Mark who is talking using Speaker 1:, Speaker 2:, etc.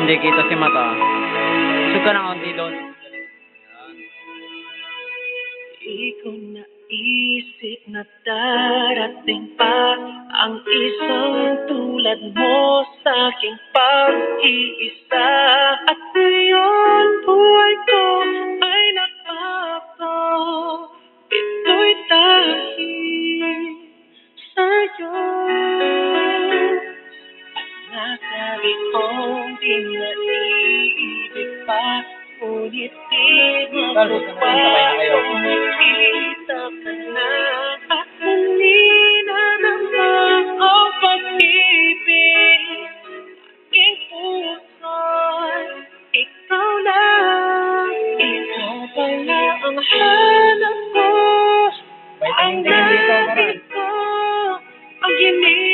Speaker 1: Hindi kita si mata. Suka na konti doon.
Speaker 2: Di ko naisip na darating pa ang isang tulad mo sa aking pag-iisa. At ngayon buhay ko ay nagbago. Ito'y dahil sa'yo. Nasabi kong di naiibig pa, ngunit di mapapagod. Nakita ka na at muli na naman ang pag-ibig. Aking puso'y ikaw lang. Ikaw pala ang hanap ko, ang nais ko, ang hiling